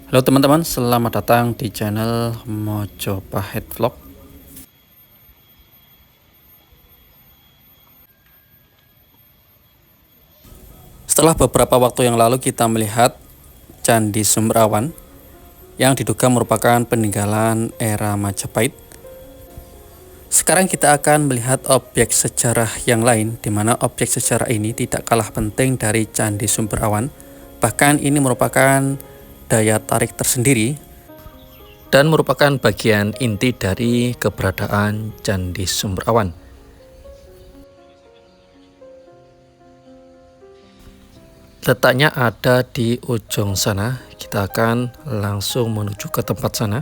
Halo teman-teman, selamat datang di channel Mojopahit Vlog. Setelah beberapa waktu yang lalu kita melihat Candi Sumber Awan yang diduga merupakan peninggalan era Majapahit. Sekarang kita akan melihat objek sejarah yang lain, di mana objek sejarah ini tidak kalah penting dari Candi Sumber Awan. Bahkan ini merupakan daya tarik tersendiri dan merupakan bagian inti dari keberadaan Candi Sumber Awan. Letaknya ada di ujung sana. Kita akan langsung menuju ke tempat sana.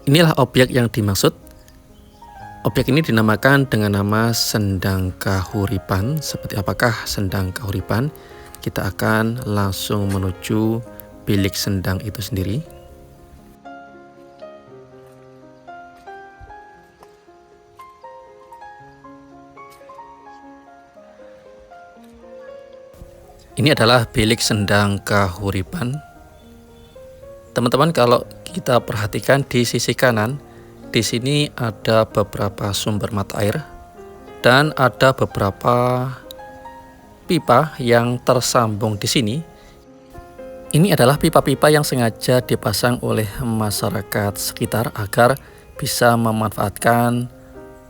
Inilah objek yang dimaksud. Objek ini dinamakan dengan nama Sendang Kahuripan. Seperti apakah Sendang Kahuripan? Kita akan langsung menuju bilik sendang itu sendiri. Ini adalah bilik Sendang Kahuripan. Teman-teman, kalau kita perhatikan di sisi kanan, di sini ada beberapa sumber mata air dan ada beberapa pipa yang tersambung di sini. Ini adalah pipa-pipa yang sengaja dipasang oleh masyarakat sekitar agar bisa memanfaatkan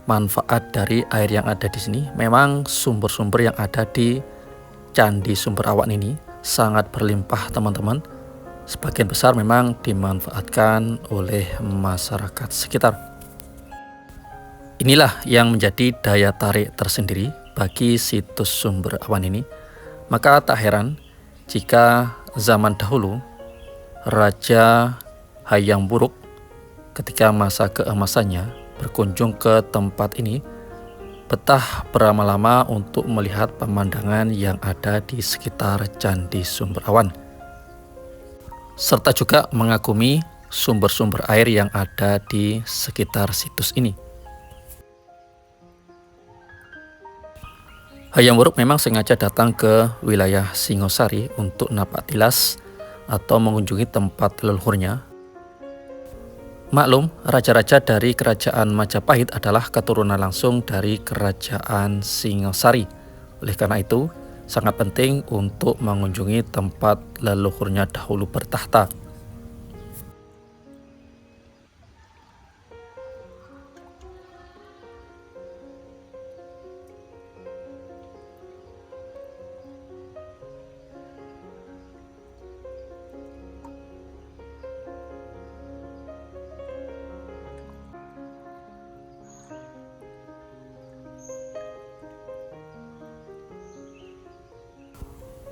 manfaat dari air yang ada di sini. Memang sumber-sumber yang ada di Candi Sumber Awan ini sangat berlimpah, teman-teman. Sebagian besar memang dimanfaatkan oleh masyarakat sekitar. Inilah yang menjadi daya tarik tersendiri bagi situs Sumber Awan ini. Maka tak heran jika zaman dahulu Raja Hayam Wuruk ketika masa keemasannya berkunjung ke tempat ini, betah berlama-lama untuk melihat pemandangan yang ada di sekitar Candi Sumber Awan, serta juga mengagumi sumber-sumber air yang ada di sekitar situs ini. Hayam Wuruk memang sengaja datang ke wilayah Singosari untuk napak tilas atau mengunjungi tempat leluhurnya. Maklum, raja-raja dari kerajaan Majapahit adalah keturunan langsung dari kerajaan Singosari. Oleh karena itu, sangat penting untuk mengunjungi tempat leluhurnya dahulu bertahta.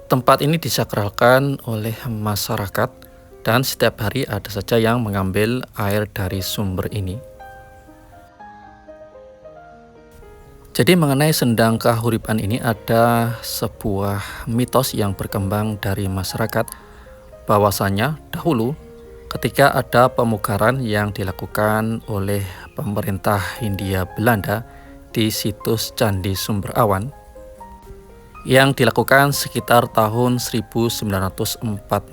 Tempat ini disakralkan oleh masyarakat dan setiap hari ada saja yang mengambil air dari sumber ini. Jadi mengenai Sendang Kahuripan ini ada sebuah mitos yang berkembang dari masyarakat, bahwasanya dahulu ketika ada pemugaran yang dilakukan oleh pemerintah Hindia Belanda di situs Candi Sumber Awan, yang dilakukan sekitar tahun 1904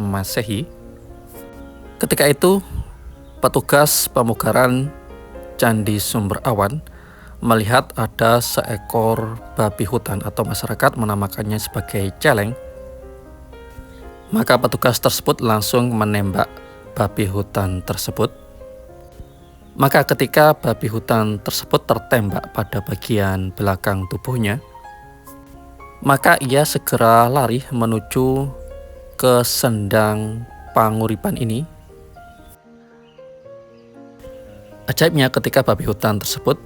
Masehi. Ketika itu, petugas pemugaran Candi Sumber Awan melihat ada seekor babi hutan atau masyarakat menamakannya sebagai celeng. Maka petugas tersebut langsung menembak babi hutan tersebut. Maka ketika babi hutan tersebut tertembak pada bagian belakang tubuhnya, maka ia segera lari menuju ke Sendang Panguripan ini. Ajaibnya, ketika babi hutan tersebut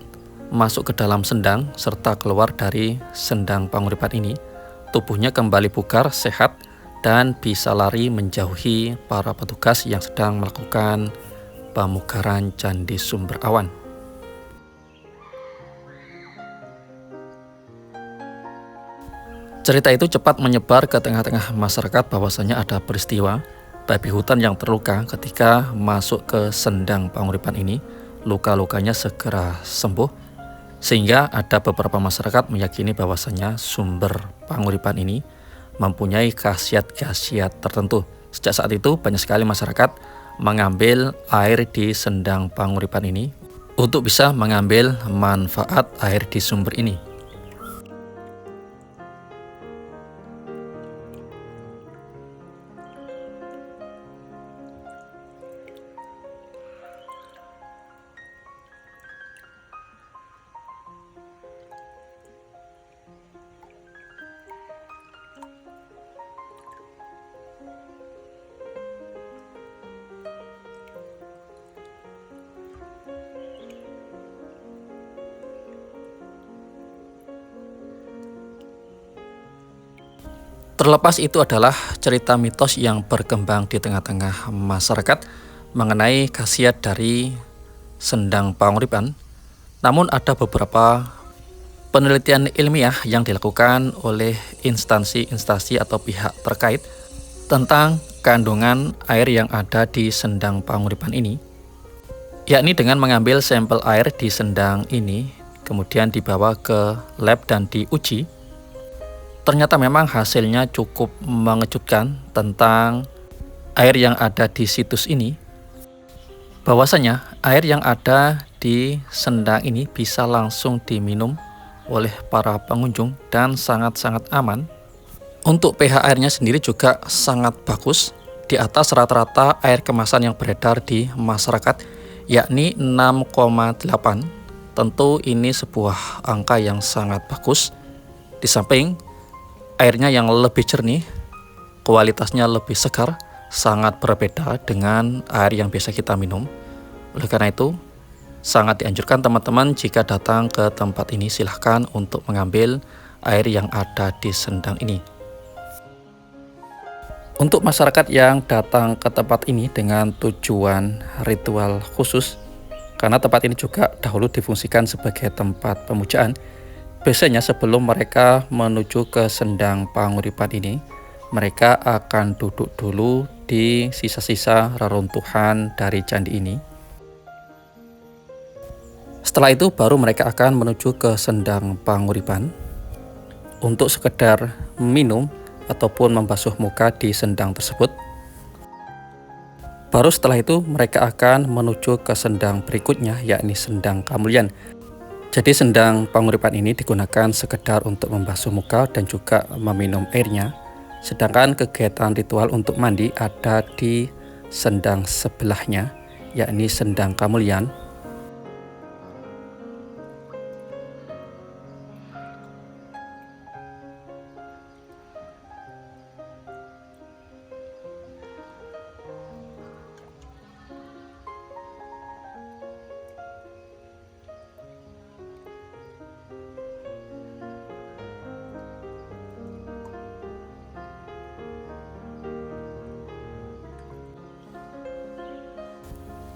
masuk ke dalam sendang serta keluar dari Sendang Panguripan ini, tubuhnya kembali bugar, sehat, dan bisa lari menjauhi para petugas yang sedang melakukan pemugaran Candi Sumber Awan. Cerita itu cepat menyebar ke tengah-tengah masyarakat bahwasanya ada peristiwa babi hutan yang terluka ketika masuk ke sendang panguripan ini. Luka-lukanya segera sembuh, sehingga ada beberapa masyarakat meyakini bahwasanya sumber panguripan ini mempunyai khasiat-khasiat tertentu. Sejak saat itu banyak sekali masyarakat mengambil air di sendang panguripan ini untuk bisa mengambil manfaat air di sumber ini. Terlepas itu adalah cerita mitos yang berkembang di tengah-tengah masyarakat mengenai khasiat dari sendang panguripan. Namun ada beberapa penelitian ilmiah yang dilakukan oleh instansi-instansi atau pihak terkait tentang kandungan air yang ada di sendang panguripan ini, yakni dengan mengambil sampel air di sendang ini, kemudian dibawa ke lab dan diuji. Ternyata memang hasilnya cukup mengejutkan tentang air yang ada di situs ini. Bahwasanya air yang ada di sendang ini bisa langsung diminum oleh para pengunjung dan sangat-sangat aman. Untuk pH airnya sendiri juga sangat bagus, di atas rata-rata air kemasan yang beredar di masyarakat, yakni 6,8. Tentu ini sebuah angka yang sangat bagus. Di samping airnya yang lebih jernih, kualitasnya lebih segar, sangat berbeda dengan air yang biasa kita minum. Oleh karena itu, sangat dianjurkan teman-teman jika datang ke tempat ini silahkan untuk mengambil air yang ada di sendang ini. Untuk masyarakat yang datang ke tempat ini dengan tujuan ritual khusus, karena tempat ini juga dahulu difungsikan sebagai tempat pemujaan, biasanya sebelum mereka menuju ke sendang panguripan ini, mereka akan duduk dulu di sisa-sisa reruntuhan dari candi ini. Setelah itu baru mereka akan menuju ke sendang panguripan untuk sekedar minum ataupun membasuh muka di sendang tersebut. Baru setelah itu mereka akan menuju ke sendang berikutnya, yakni sendang Kamulyan. Jadi sendang panguripan ini digunakan sekedar untuk membasuh muka dan juga meminum airnya. Sedangkan kegiatan ritual untuk mandi ada di sendang sebelahnya, yakni sendang Kamulyan.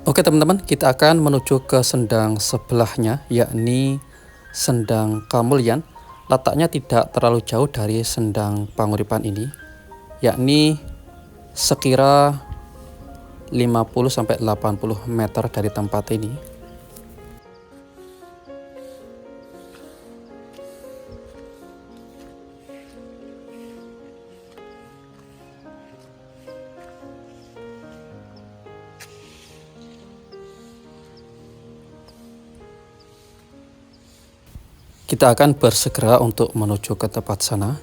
Oke teman-teman, kita akan menuju ke sendang sebelahnya, yakni sendang Kamulyan. Letaknya tidak terlalu jauh dari sendang panguripan ini, yakni sekira 50-80 meter dari tempat ini. Kita akan bersegera untuk menuju ke tempat sana.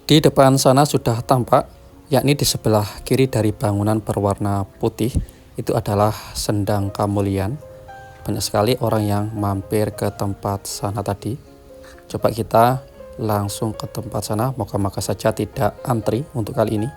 Di depan sana sudah tampak, yakni di sebelah kiri dari bangunan berwarna putih, itu adalah sendang Kamulyan. Banyak sekali orang yang mampir ke tempat sana tadi. Coba kita langsung ke tempat sana, moga-moga saja tidak antri untuk kali ini.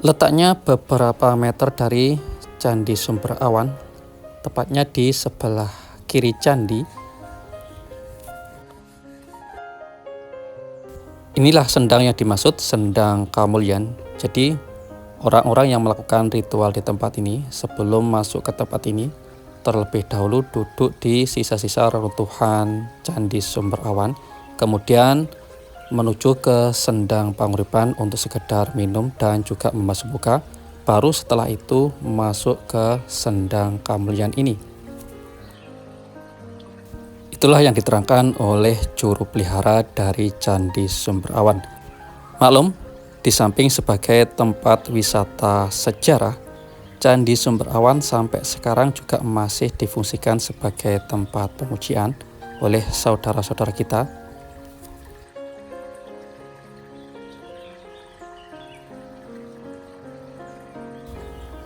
Letaknya beberapa meter dari Candi Sumber Awan, tepatnya di sebelah kiri candi. Inilah sendang yang dimaksud, sendang Kamulyan. Jadi orang-orang yang melakukan ritual di tempat ini sebelum masuk ke tempat ini terlebih dahulu duduk di sisa-sisa reruntuhan Candi Sumber Awan, kemudian menuju ke sendang Panguripan untuk sekedar minum dan juga membasuh muka, baru setelah itu masuk ke sendang Kamulyan ini. Itulah yang diterangkan oleh juru pelihara dari Candi Sumber Awan. Maklum, di samping sebagai tempat wisata sejarah, Candi Sumber Awan sampai sekarang juga masih difungsikan sebagai tempat pengujian oleh saudara-saudara kita.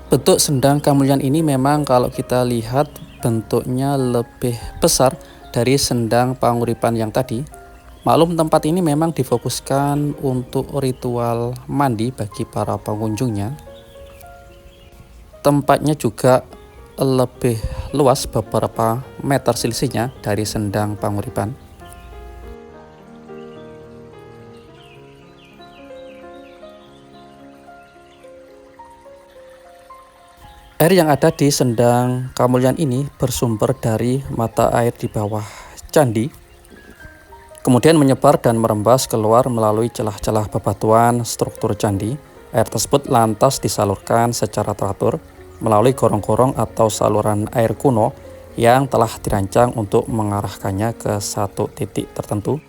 Bentuk sendang Kamulyan ini memang kalau kita lihat bentuknya lebih besar dari sendang Panguripan yang tadi. Maklum, tempat ini memang difokuskan untuk ritual mandi bagi para pengunjungnya. Tempatnya juga lebih luas, beberapa meter selisihnya dari sendang Panguripan. Air yang ada di sendang Kamulyan ini bersumber dari mata air di bawah candi, kemudian menyebar dan merembas keluar melalui celah-celah bebatuan struktur candi. Air tersebut lantas disalurkan secara teratur melalui gorong-gorong atau saluran air kuno yang telah dirancang untuk mengarahkannya ke satu titik tertentu.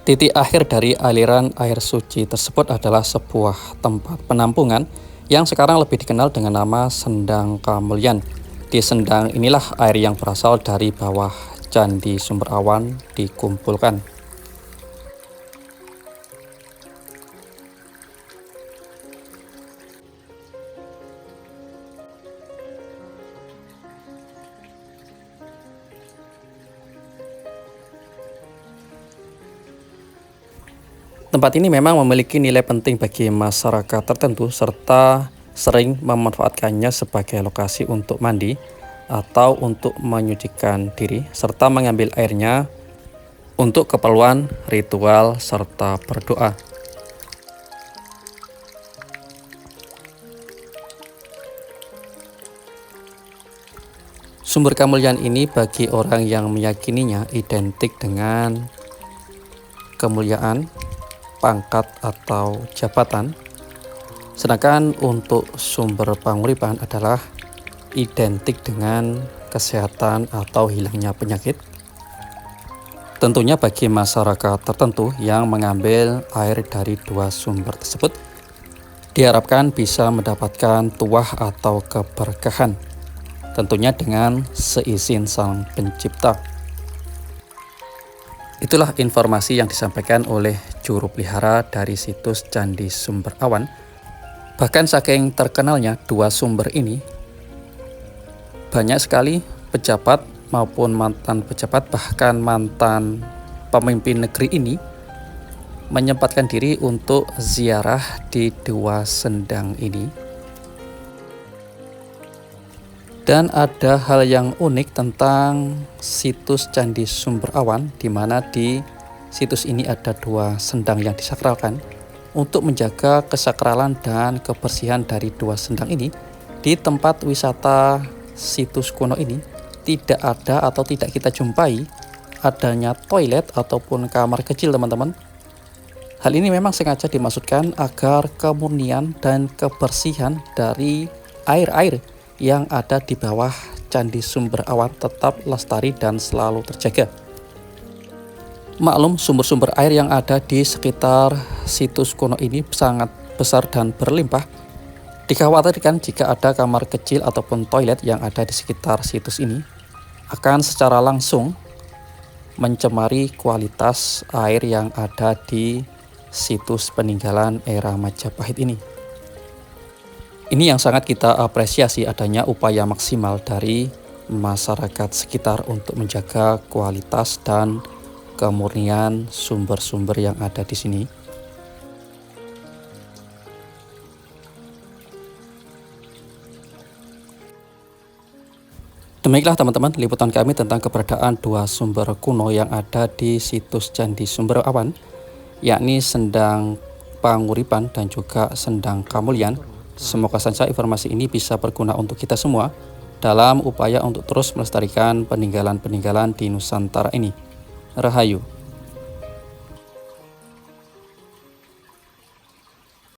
Titik akhir dari aliran air suci tersebut adalah sebuah tempat penampungan yang sekarang lebih dikenal dengan nama Sendang Kamulyan. Di sendang inilah air yang berasal dari bawah Candi Sumber Awan dikumpulkan. Tempat ini memang memiliki nilai penting bagi masyarakat tertentu serta sering memanfaatkannya sebagai lokasi untuk mandi atau untuk menyucikan diri serta mengambil airnya untuk keperluan ritual serta berdoa. Sumber Kamulyan ini bagi orang yang meyakininya identik dengan kemuliaan, pangkat atau jabatan, sedangkan untuk sumber Panguripan adalah identik dengan kesehatan atau hilangnya penyakit. Tentunya bagi masyarakat tertentu yang mengambil air dari dua sumber tersebut diharapkan bisa mendapatkan tuah atau keberkahan, tentunya dengan seizin Sang Pencipta. Itulah informasi yang disampaikan oleh juru pelihara dari situs Candi Sumber Awan. Bahkan saking terkenalnya dua sumber ini, banyak sekali pejabat maupun mantan pejabat, bahkan mantan pemimpin negeri ini menyempatkan diri untuk ziarah di dua sendang ini. Dan ada hal yang unik tentang situs Candi Sumber Awan, di mana di situs ini ada dua sendang yang disakralkan. Untuk menjaga kesakralan dan kebersihan dari dua sendang ini, di tempat wisata situs kuno ini tidak ada atau tidak kita jumpai adanya toilet ataupun kamar kecil, teman-teman. Hal ini memang sengaja dimaksudkan agar kemurnian dan kebersihan dari air-air yang ada di bawah Candi Sumber Awan tetap lestari dan selalu terjaga. Maklum, sumber-sumber air yang ada di sekitar situs kuno ini sangat besar dan berlimpah. Dikhawatirkan jika ada kamar kecil ataupun toilet yang ada di sekitar situs ini akan secara langsung mencemari kualitas air yang ada di situs peninggalan era Majapahit ini. Ini yang sangat kita apresiasi, adanya upaya maksimal dari masyarakat sekitar untuk menjaga kualitas dan kemurnian sumber-sumber yang ada di sini. Demikianlah teman-teman liputan kami tentang keberadaan dua sumber kuno yang ada di situs Candi Sumber Awan, yakni Sendang Panguripan dan juga Sendang Kamulyan. Semoga saja informasi ini bisa berguna untuk kita semua dalam upaya untuk terus melestarikan peninggalan-peninggalan di Nusantara ini. Rahayu.